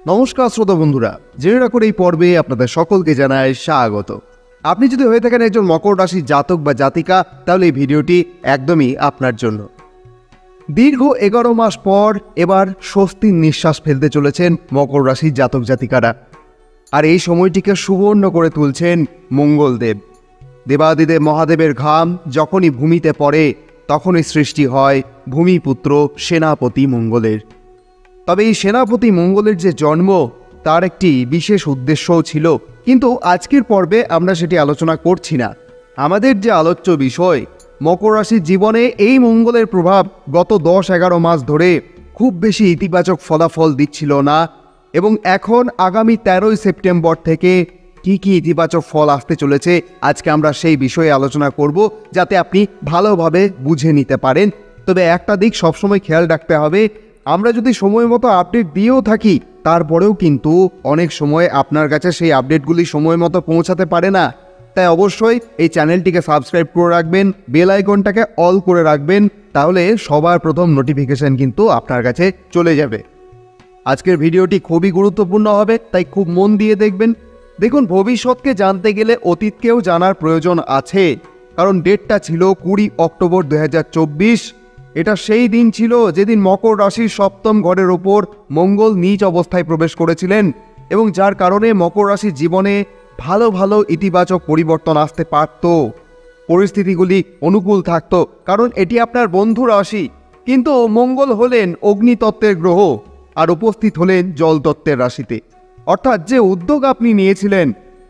নমস্কার শ্রোতা বন্ধুরা, জেনে রাখুন এই পর্বে আপনাদের সকলকে জানায় স্বাগত। আপনি যদি হয়ে থাকেন একজন মকর রাশির জাতক বা জাতিকা, তাহলে এই ভিডিওটি একদমই আপনার জন্য। দীর্ঘ 11 মাস পর এবার স্বস্তির নিঃশ্বাস ফেলতে চলেছেন মকর রাশির জাতক জাতিকারা। আর এই সময়টিকে সুবর্ণ করে তুলছেন মঙ্গলদেব। দেবাদিদেব মহাদেবের ঘাম যখনই ভূমিতে পড়ে, তখনই সৃষ্টি হয় ভূমিপুত্র সেনাপতি মঙ্গলের। তবে এই সেনাপতি মঙ্গলের যে জন্ম, তার একটি বিশেষ উদ্দেশ্যও ছিল, কিন্তু আজকের পর্বে আমরা সেটি আলোচনা করছি না। আমাদের যে আলোচ্য বিষয়, মকর রাশির জীবনে এই মঙ্গলের প্রভাব গত 10-11 মাস ধরে খুব বেশি ইতিবাচক ফলাফল দিচ্ছিল না, এবং এখন আগামী 13ই সেপ্টেম্বর থেকে কি কি ইতিবাচক ফল আসতে চলেছে, আজকে আমরা সেই বিষয়ে আলোচনা করব, যাতে আপনি ভালোভাবে বুঝে নিতে পারেন। তবে একটা দিক সবসময় খেয়াল রাখতে হবে, আমরা যদি সময় মতো আপডেট দিয়েও থাকি, তারপরেও কিন্তু অনেক সময় আপনার কাছে সেই আপডেটগুলি সময় মতো পৌঁছাতে পারে না। তাই অবশ্যই এই চ্যানেলটিকে সাবস্ক্রাইব করে রাখবেন, বেল আইকনটাকে অল করে রাখবেন, তাহলে সবার প্রথম নোটিফিকেশন কিন্তু আপনার কাছে চলে যাবে। আজকের ভিডিওটি খুবই গুরুত্বপূর্ণ হবে, তাই খুব মন দিয়ে দেখবেন। দেখুন, ভবিষ্যৎকে জানতে গেলে অতীতকেও জানার প্রয়োজন আছে, কারণ ডেটটা ছিল 20 অক্টোবর 2024। এটা সেই দিন ছিল যেদিন মকর রাশির 7ম ঘরের ওপর মঙ্গল নীচ অবস্থায় প্রবেশ করেছিলেন, এবং যার কারণে মকর রাশির জীবনে ভালো ভালো ইতিবাচক পরিবর্তন আসতে পারত, পরিস্থিতিগুলি অনুকূল থাকত, কারণ এটি আপনার বন্ধু রাশি। কিন্তু মঙ্গল হলেন অগ্নিতত্ত্বের গ্রহ, আর উপস্থিত হলেন জলতত্ত্বের রাশিতে। অর্থাৎ যে উদ্যোগ আপনি নিয়েছিলেন,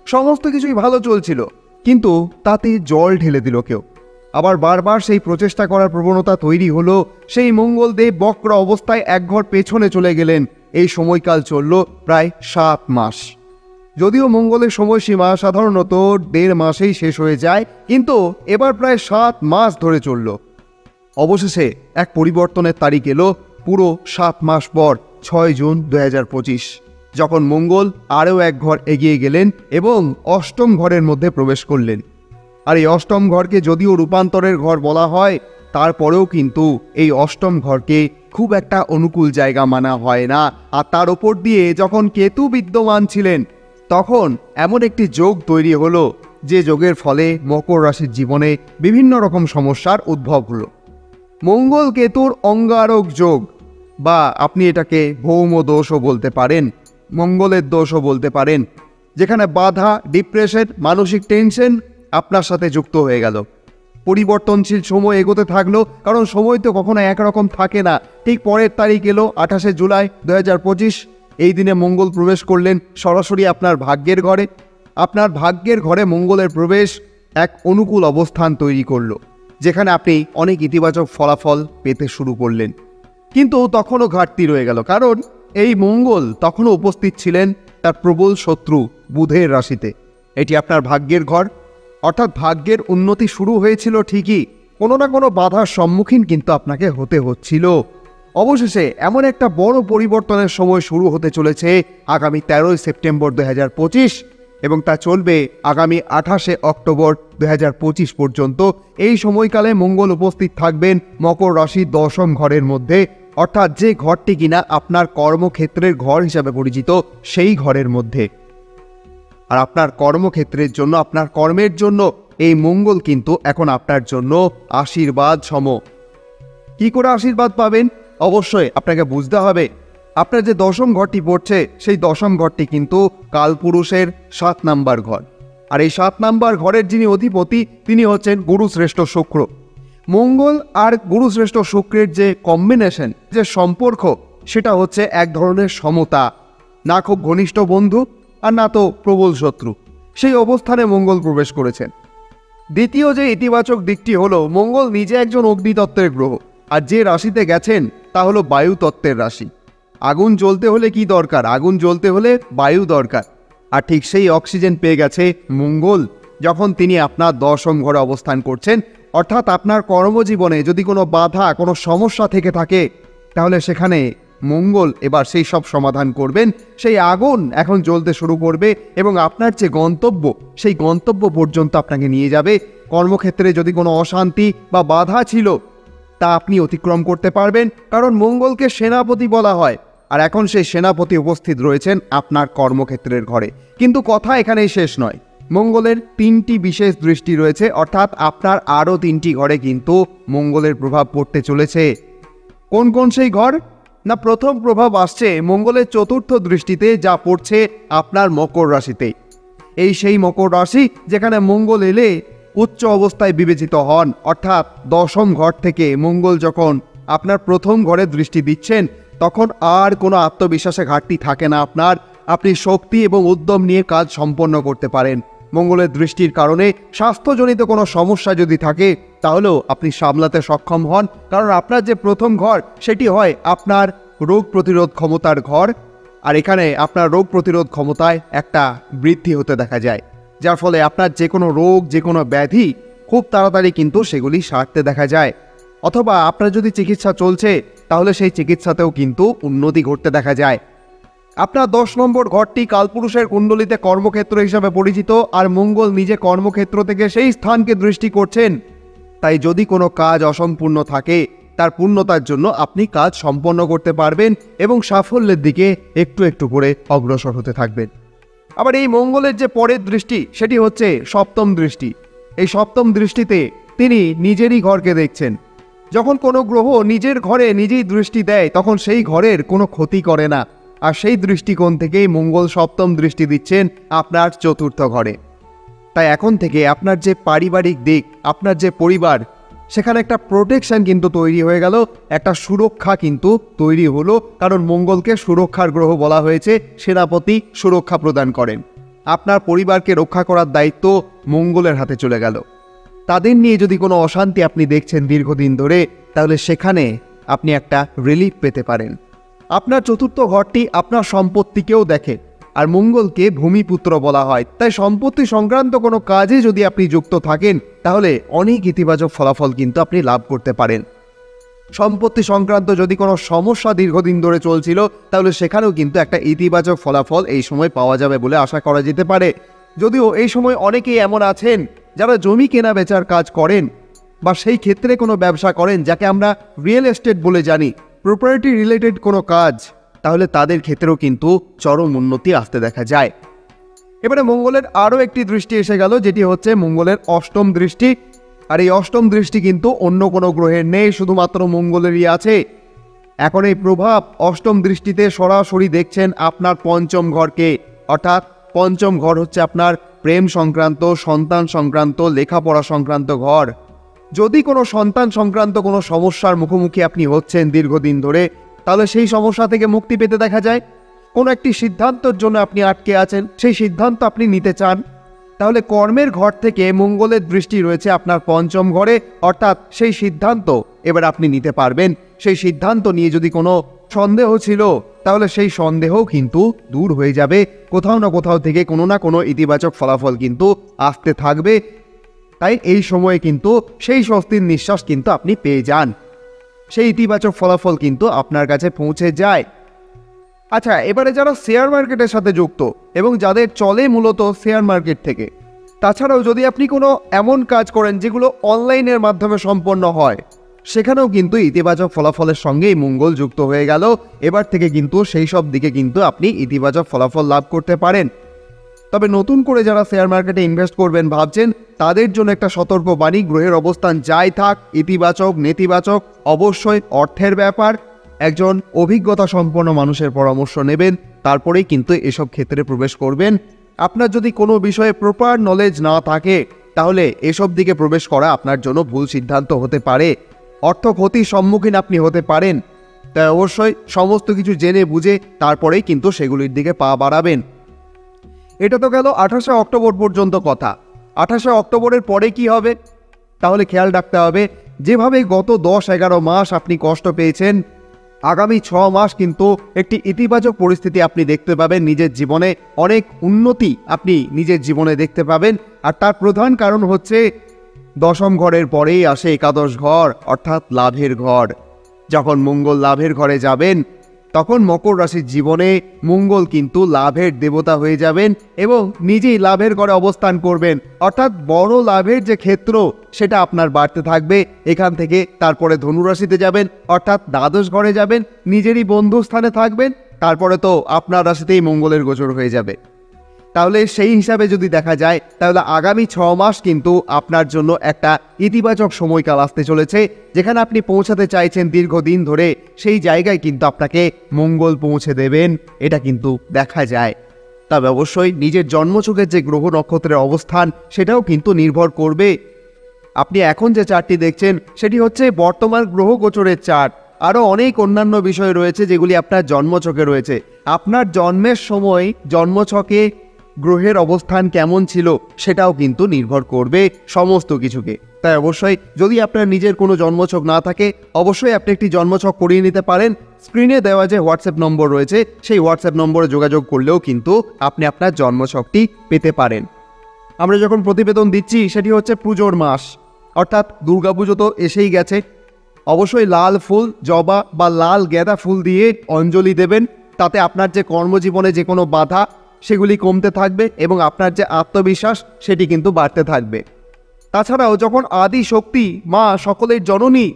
সমস্ত কিছুই ভালো চলছিল, কিন্তু তাতে জল ঢেলে দিল কেউ। আবার বারবার সেই প্রচেষ্টা করার প্রবণতা তৈরি হলো। সেই মঙ্গলদেব বক্র অবস্থায় এক ঘর পেছনে চলে গেলেন। এই সময়কাল চলল প্রায় 7 মাস। যদিও মঙ্গলের সময়সীমা সাধারণত 1.5 মাসেই শেষ হয়ে যায়, কিন্তু এবার প্রায় 7 মাস ধরে চলল। অবশেষে এক পরিবর্তনের তারিখ এলো পুরো 7 মাস পর, 6 জুন 2025, যখন মঙ্গল আরও এক ঘর এগিয়ে গেলেন এবং 8ম ঘরের মধ্যে প্রবেশ করলেন। আর এই 8ম ঘরকে যদিও রূপান্তরের ঘর বলা হয়, তারপরেও কিন্তু এই 8ম ঘরকে খুব একটা অনুকূল জায়গা মানা হয় না। আর তার ওপর দিয়ে যখন কেতু বিদ্যমান ছিলেন, তখন এমন একটি যোগ তৈরি হলো, যে যোগের ফলে মকর রাশির জীবনে বিভিন্ন রকম সমস্যার উদ্ভব হলো। মঙ্গল কেতুর অঙ্গারক যোগ, বা আপনি এটাকে ভৌম দোষও বলতে পারেন, মঙ্গলের দোষও বলতে পারেন, যেখানে বাধা, ডিপ্রেশন, মানসিক টেনশন আপনার সাথে যুক্ত হয়ে গেল। পরিবর্তনশীল সময় এগোতে থাকলো, কারণ সময় তো কখনো একরকম থাকে না। ঠিক পরের তারিখ এলো 28শে জুলাই 2025। এই দিনে মঙ্গল প্রবেশ করলেন সরাসরি আপনার ভাগ্যের ঘরে। আপনার ভাগ্যের ঘরে মঙ্গলের প্রবেশ এক অনুকূল অবস্থান তৈরি করলো, যেখানে আপনি অনেক ইতিবাচক ফলাফল পেতে শুরু করলেন। কিন্তু তখনও ঘাটতি রয়ে গেল, কারণ এই মঙ্গল তখনও উপস্থিত ছিলেন তার প্রবল শত্রু বুধের রাশিতে। এটি আপনার ভাগ্যের ঘর, অর্থাৎ ভাগ্যের উন্নতি শুরু হয়েছিল ঠিকই, কোনো না কোনো বাধার সম্মুখীন কিন্তু আপনাকে হতে হচ্ছিল। অবশেষে এমন একটা বড় পরিবর্তনের সময় শুরু হতে চলেছে আগামী 13ই সেপ্টেম্বর 2025, এবং তা চলবে আগামী 28শে অক্টোবর 2025 পর্যন্ত। এই সময়কালে মঙ্গল উপস্থিত থাকবেন মকর রাশির 10ম ঘরের মধ্যে, অর্থাৎ যে ঘরটি কিনা আপনার কর্মক্ষেত্রের ঘর হিসাবে পরিচিত, সেই ঘরের মধ্যে। আর আপনার কর্মক্ষেত্রের জন্য, আপনার কর্মের জন্য এই মঙ্গল কিন্তু এখন আপনার জন্য আশীর্বাদ সম। কি করে আশীর্বাদ পাবেন? অবশ্যই আপনাকে বুঝতে হবে, আপনার যে 10ম ঘরটি পড়ছে, সেই 10ম ঘরটি কিন্তু কালপুরুষের 7 নাম্বার ঘর। আর এই 7 নাম্বার ঘরের যিনি অধিপতি, তিনি হচ্ছেন গুরুশ্রেষ্ঠ শুক্র। মঙ্গল আর গুরুশ্রেষ্ঠ শুক্রের যে কম্বিনেশন, যে সম্পর্ক, সেটা হচ্ছে এক ধরনের সমতা, না খুব ঘনিষ্ঠ বন্ধু আর না তো প্রবল শত্রু। সেই অবস্থানে মঙ্গল প্রবেশ করেছেন। দ্বিতীয় যে ইতিবাচক দিকটি হলো, মঙ্গল নিজে একজন অগ্নিতত্ত্বের গ্রহ, আর যে রাশিতে গেছেন তা হলো বায়ুতত্ত্বের রাশি। আগুন জ্বলতে হলে কি দরকার? আগুন জ্বলতে হলে বায়ু দরকার। আর ঠিক সেই অক্সিজেন পেয়ে গেছে মঙ্গল, যখন তিনি আপনার 10ম ঘরে অবস্থান করছেন। অর্থাৎ আপনার কর্মজীবনে যদি কোনো বাধা, কোনো সমস্যা থেকে থাকে, তাহলে সেখানে মঙ্গল এবার সেই সব সমাধান করবেন। সেই আগুন এখন জ্বলতে শুরু করবে, এবং আপনার যে গন্তব্য, সেই গন্তব্য পর্যন্ত আপনাকে নিয়ে যাবে। কর্মক্ষেত্রে যদি কোনো অশান্তি বা বাধা ছিল, তা আপনি অতিক্রম করতে পারবেন, কারণ মঙ্গলকে সেনাপতি বলা হয়। আর এখন সেই সেনাপতি উপস্থিত রয়েছেন আপনার কর্মক্ষেত্রের ঘরে। কিন্তু কথা এখানেই শেষ নয়। মঙ্গলের 3টি বিশেষ দৃষ্টি রয়েছে, অর্থাৎ আপনার আরও 3টি ঘরে কিন্তু মঙ্গলের প্রভাব পড়তে চলেছে। কোন কোন সেই ঘর? না, প্রথম প্রভাব আসছে মঙ্গলের 4র্থ দৃষ্টিতে, যা পড়ছে আপনার মকর রাশিতে। এই সেই মকর রাশি যেখানে মঙ্গল এলে উচ্চ অবস্থায় বিবেচিত হন, অর্থাৎ 10ম ঘর থেকে মঙ্গল যখন আপনার প্রথম ঘরে দৃষ্টি দিচ্ছেন, তখন আর কোনো আত্মবিশ্বাসে ঘাটতি থাকে না আপনার। আপনি শক্তি এবং উদ্যম নিয়ে কাজ সম্পন্ন করতে পারেন। মঙ্গলের দৃষ্টির কারণে স্বাস্থ্যজনিত কোনো সমস্যা যদি থাকে, তাহলেও আপনি সামলাতে সক্ষম হন, কারণ আপনার যে প্রথম ঘর সেটি হয় আপনার রোগ প্রতিরোধ ক্ষমতার ঘর। আর এখানে আপনার রোগ প্রতিরোধ ক্ষমতায় একটা বৃদ্ধি হতে দেখা যায়, যার ফলে আপনার যে কোনো রোগ, যে কোনো ব্যাধি খুব তাড়াতাড়ি কিন্তু সেগুলি সারতে দেখা যায়। অথবা আপনার যদি চিকিৎসা চলছে, তাহলে সেই চিকিৎসাতেও কিন্তু উন্নতি ঘটতে দেখা যায়। আপনার 10 নম্বর ঘরটি কালপুরুষের কুণ্ডলিতে কর্মক্ষেত্র হিসাবে পরিচিত, আর মঙ্গল নিজে কর্মক্ষেত্র থেকে সেই স্থানকে দৃষ্টি করছেন। তাই যদি কোনো কাজ অসম্পূর্ণ থাকে, তার পূর্ণতার জন্য আপনি কাজ সম্পন্ন করতে পারবেন এবং সাফল্যের দিকে একটু একটু করে অগ্রসর হতে থাকবেন। আবার এই মঙ্গলের যে পরের দৃষ্টি, সেটি হচ্ছে 7ম দৃষ্টি। এই 7ম দৃষ্টিতে তিনি নিজেরই ঘরকে দেখছেন। যখন কোনো গ্রহ নিজের ঘরে নিজেই দৃষ্টি দেয়, তখন সেই ঘরের কোনো ক্ষতি করে না। আর সেই দৃষ্টিকোণ থেকেই মঙ্গল 7ম দৃষ্টি দিচ্ছেন আপনার 4র্থ ঘরে। তাই এখন থেকে আপনার যে পারিবারিক দিক, আপনার যে পরিবার, সেখানে একটা প্রোটেকশন কিন্তু তৈরি হয়ে গেল, একটা সুরক্ষা কিন্তু তৈরি হলো। কারণ মঙ্গলকে সুরক্ষার গ্রহ বলা হয়েছে, সেনাপতি সুরক্ষা প্রদান করেন। আপনার পরিবারকে রক্ষা করার দায়িত্ব মঙ্গলের হাতে চলে গেল। তাদের নিয়ে যদি কোনো অশান্তি আপনি দেখছেন দীর্ঘদিন ধরে, তাহলে সেখানে আপনি একটা রিলিফ পেতে পারেন। আপনার 4র্থ ঘরটি আপনার সম্পত্তিকেও দেখে, আর মঙ্গলকে ভূমিপুত্র বলা হয়। তাই সম্পত্তি সংক্রান্ত কোনো কাজে যদি আপনি যুক্ত থাকেন, তাহলে অনেক ইতিবাচক ফলাফল কিন্তু আপনি লাভ করতে পারেন। সম্পত্তি সংক্রান্ত যদি কোনো সমস্যা দীর্ঘদিন ধরে চলছিল, তাহলে সেখানেও কিন্তু একটা ইতিবাচক ফলাফল এই সময় পাওয়া যাবে বলে আশা করা যেতে পারে। যদিও এই সময় অনেকেই এমন আছেন যারা জমি কেনা বেচার কাজ করেন, বা সেই ক্ষেত্রে কোনো ব্যবসা করেন যাকে আমরা রিয়েল এস্টেট বলে জানি, প্রপার্টি রিলেটেড কোনো কাজ, তাহলে তাদের ক্ষেত্রেও কিন্তু চরম উন্নতি আসতে দেখা যায়। এবারে মঙ্গলের আরও একটি দৃষ্টি এসে গেল, যেটি হচ্ছে মঙ্গলের 8ম দৃষ্টি। আর এই 8ম দৃষ্টি কিন্তু অন্য কোনো গ্রহের নেই, শুধুমাত্র মঙ্গলেরই আছে। এখন এই প্রভাব 8ম দৃষ্টিতে সরাসরি দেখছেন আপনার 5ম ঘরকে, অর্থাৎ 5ম ঘর হচ্ছে আপনার প্রেম সংক্রান্ত, সন্তান সংক্রান্ত, লেখাপড়া সংক্রান্ত ঘর। যদি কোনো সন্তান সংক্রান্ত কোনো সমস্যার মুখোমুখি আপনি হচ্ছেন দীর্ঘদিন ধরে, তাহলে সেই সমস্যা থেকে মুক্তি পেতে দেখা যায়। কোনো একটি সিদ্ধান্তের জন্য আপনি আটকে আছেন, সেই সিদ্ধান্ত আপনি নিতে চান, তাহলে কর্মের ঘর থেকে মঙ্গলের দৃষ্টি রয়েছে আপনার 5ম ঘরে, অর্থাৎ সেই সিদ্ধান্ত এবার আপনি নিতে পারবেন। সেই সিদ্ধান্ত নিয়ে যদি কোনো সন্দেহ ছিল, তাহলে সেই সন্দেহও কিন্তু দূর হয়ে যাবে। কোথাও না কোথাও থেকে কোনো না কোনো ইতিবাচক ফলাফল কিন্তু আসতে থাকবে। তাই এই সময়ে কিন্তু সেই স্বস্তির নিঃশ্বাস কিন্তু আপনি পেয়ে যান, সেই ইতিবাচক ফলাফল কিন্তু আপনার কাছে পৌঁছে যায়। আচ্ছা, এবারে যারা শেয়ার মার্কেটের সাথে যুক্ত এবং যাদের চলে মূলত শেয়ার মার্কেট থেকে, তাছাড়াও যদি আপনি কোনো এমন কাজ করেন যেগুলো অনলাইনের মাধ্যমে সম্পন্ন হয়, সেখানেও কিন্তু ইতিবাচক ফলাফলের সঙ্গেই মঙ্গল যুক্ত হয়ে গেল। এবার থেকে কিন্তু সেই সব দিকে কিন্তু আপনি ইতিবাচক ফলাফল লাভ করতে পারেন। তবে নতুন করে যারা শেয়ার মার্কেটে ইনভেস্ট করবেন ভাবছেন, তাদের জন্য একটা সতর্ক বাণী, গ্রহের অবস্থান যাই থাক, ইতিবাচক নেতিবাচক, অবশ্যই অর্থের ব্যাপার। একজন অভিজ্ঞতা সম্পন্ন মানুষের পরামর্শ নেবেন, তারপরেই কিন্তু এসব ক্ষেত্রে প্রবেশ করবেন। আপনার যদি কোনো বিষয়ে প্রপার নলেজ না থাকে, তাহলে এসব দিকে প্রবেশ করা আপনার জন্য ভুল সিদ্ধান্ত হতে পারে, অর্থ ক্ষতির সম্মুখীন আপনি হতে পারেন। তাই অবশ্যই সমস্ত কিছু জেনে বুঝে তারপরেই কিন্তু সেগুলির দিকে পা বাড়াবেন। এটা তো গেল 28শে অক্টোবর পর্যন্ত কথা। 28শে অক্টোবরের পরে কি হবে? তাহলে খেয়াল রাখতে হবে, যেভাবে গত 10-11 মাস আপনি কষ্ট পেয়েছেন, আগামী 6 মাস কিন্তু একটি ইতিবাচক পরিস্থিতি আপনি দেখতে পাবেন। নিজের জীবনে অনেক উন্নতি আপনি নিজের জীবনে দেখতে পাবেন। আর তার প্রধান কারণ হচ্ছে 10ম ঘরের পরেই আসে একাদশ ঘর, অর্থাৎ লাভের ঘর। যখন মঙ্গল লাভের ঘরে যাবেন, তখন মকর রাশির জীবনে মঙ্গল কিন্তু লাভের দেবতা হয়ে যাবেন এবং নিজেই লাভের ঘরে অবস্থান করবেন। অর্থাৎ বড় লাভের যে ক্ষেত্র সেটা আপনার বাড়তে থাকবে। এখান থেকে তারপরে ধনুরাশিতে যাবেন, অর্থাৎ দ্বাদশ ঘরে যাবেন, নিজেরই বন্ধুস্থানে থাকবেন, তারপরে তো আপনার রাশিতেই মঙ্গলের গোচর হয়ে যাবে। তাহলে সেই হিসাবে যদি দেখা যায় তাহলে আগামী 6 মাস কিন্তু আপনার জন্য একটা ইতিবাচক সময়কাল আসতে চলেছে, যেখানে আপনি পৌঁছাতে চাইছেন দীর্ঘদিন ধরে, সেই জায়গায় কিন্তু আপনাকে মঙ্গল পৌঁছে দেবেন, এটা কিন্তু দেখা যায়। তবে অবশ্যই নিজের জন্মছকের যে গ্রহ নক্ষত্রের অবস্থান সেটাও কিন্তু নির্ভর করবে। আপনি এখন যে চার্টটি দেখছেন সেটি হচ্ছে বর্তমান গ্রহ গোচরের চার্ট। আরও অনেক অন্যান্য বিষয় রয়েছে যেগুলি আপনার জন্মছকে রয়েছে। আপনার জন্মের সময় জন্মছকে গ্রহের অবস্থান কেমন ছিল সেটাও কিন্তু নির্ভর করবে সমস্ত কিছুকে। তাই অবশ্যই যদি আপনার নিজের কোনো জন্মছক না থাকে অবশ্যই আপনি একটি জন্মছক করিয়ে নিতে পারেন। স্ক্রিনে দেওয়া যে হোয়াটসঅ্যাপ নম্বর রয়েছে সেই হোয়াটসঅ্যাপ নম্বরে যোগাযোগ করলেও কিন্তু আপনি আপনার জন্মছকটি পেতে পারেন। আমরা যখন প্রতিবেদন দিচ্ছি সেটি হচ্ছে পুজোর মাস, অর্থাৎ দুর্গাপুজো তো এসেই গেছে। অবশ্যই লাল ফুল, জবা বা লাল গেঁদা ফুল দিয়ে অঞ্জলি দেবেন। তাতে আপনার যে কর্মজীবনে যে কোনো বাধা সেগুলি কমতে থাকবে এবং আপনার যে আত্মবিশ্বাস সেটি কিন্তু বাড়তে থাকবে। তাছাড়াও যখন আদি শক্তি মা সকলের জননী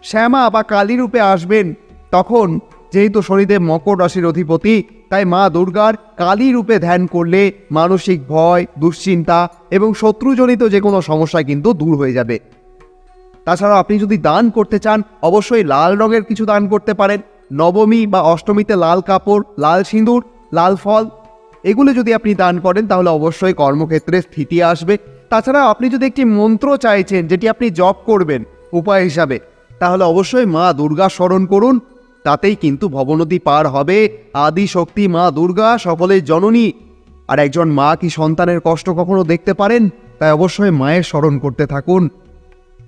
শ্যামা বা কালী রূপে আসবেন, তখন যেহেতু শনিদেব মকর রাশির অধিপতি, তাই মা দুর্গার কালী রূপে ধ্যান করলে মানসিক ভয়, দুশ্চিন্তা এবং শত্রুজনিত যে কোনো সমস্যা কিন্তু দূর হয়ে যাবে। তাছাড়াও আপনি যদি দান করতে চান অবশ্যই লাল রঙের কিছু দান করতে পারেন। নবমী বা অষ্টমীতে লাল কাপড়, লাল সিঁদুর, লাল ফল এগুলো যদি আপনি দান করেন তাহলে অবশ্যই কর্মক্ষেত্রে স্থিতি আসবে। তাছাড়া আপনি যদি একটি মন্ত্র চাইছেন যেটি আপনি জপ করবেন উপায় হিসাবে, তাহলে অবশ্যই মা দুর্গা স্মরণ করুন, তাতেই কিন্তু ভবনদী পার হবে। আদি শক্তি মা দুর্গা সকলের জননী। আর একজন মা কি সন্তানের কষ্ট কখনো দেখতে পারেন? তাই অবশ্যই মায়ের স্মরণ করতে থাকুন।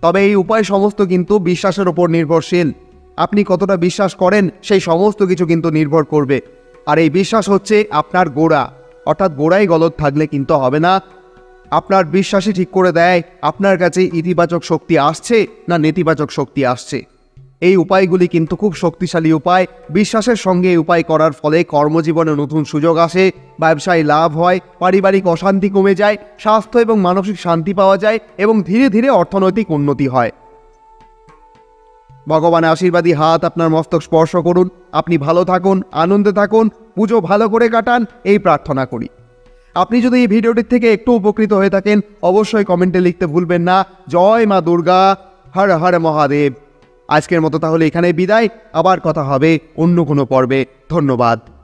তবে এই উপায় সমস্ত কিন্তু বিশ্বাসের ওপর নির্ভরশীল। আপনি কতটা বিশ্বাস করেন সেই সমস্ত কিছু কিন্তু নির্ভর করবে। আর এই বিশ্বাস হচ্ছে আপনার গোড়া, অর্থাৎ গোড়াই গলদ থাকলে কিন্তু হবে না। আপনার বিশ্বাসই ঠিক করে দেয় আপনার কাছে ইতিবাচক শক্তি আসছে না নেতিবাচক শক্তি আসছে। এই উপায়গুলি কিন্তু খুব শক্তিশালী উপায়। বিশ্বাসের সঙ্গে এই উপায় করার ফলে কর্মজীবনে নতুন সুযোগ আসে, ব্যবসায় লাভ হয়, পারিবারিক অশান্তি কমে যায়, স্বাস্থ্য এবং মানসিক শান্তি পাওয়া যায় এবং ধীরে ধীরে অর্থনৈতিক উন্নতি হয়। ভগবানের আশীর্বাদী হাত আপনার মস্তক স্পর্শ করুন। আপনি ভালো থাকুন, আনন্দে থাকুন, পুজো ভালো করে কাটান, এই প্রার্থনা করি। আপনি যদি এই ভিডিওটির থেকে একটু উপকৃত হয়ে থাকেন অবশ্যই কমেন্টে লিখতে ভুলবেন না জয় মা দুর্গা, হর হর মহাদেব। আজকের মতো তাহলে এখানে বিদায়, আবার কথা হবে অন্য কোনো পর্বে। ধন্যবাদ।